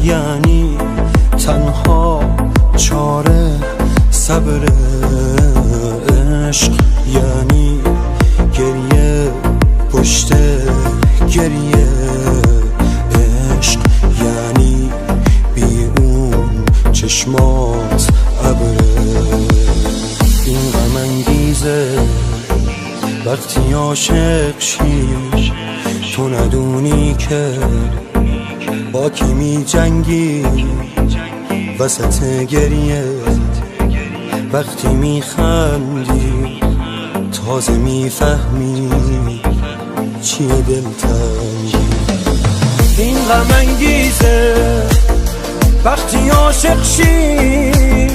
یعنی تنها چاره صبر، عشق یعنی گریه پشت گریه، عشق یعنی بی اون چشمات ابره. این غم انگیزه وقتی عاشق شی تو ندونی که با کی می جنگی وسط گریه، وقتی می خندی تازه می فهمی چیه دلتنگی. این غم انگیزه وقتی عاشق شی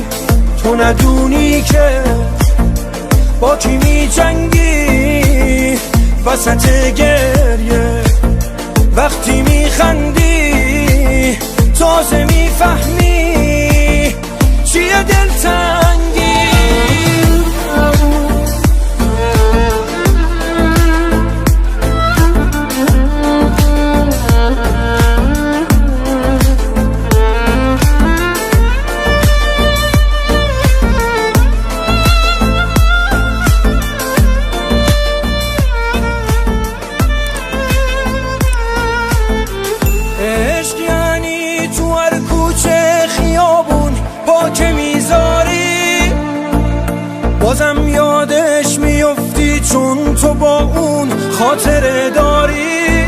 تو ندونی که با کی می جنگی وسط گریه، وقتی می خندی تازه می فهمی چیه دلتنگی. که میذاری بازم یادش میفتی چون تو با اون خاطره داری،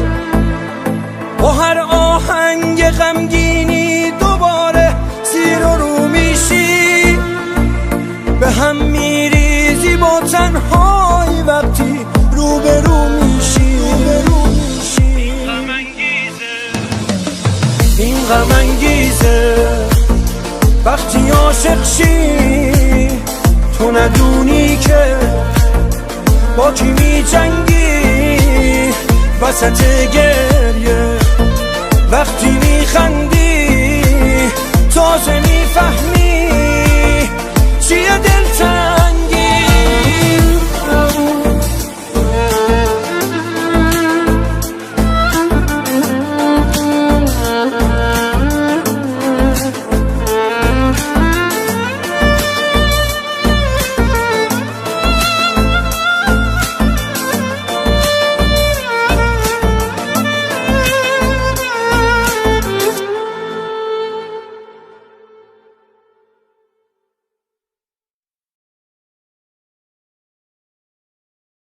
با هر آهنگ غمگینی دوباره زیر و رو میشی، به هم میریزی با تنهایی وقتی رو به رو میشی. این غم انگیزه وقتی عاشق شی تو ندونی که با کی می جنگی وسط گریه،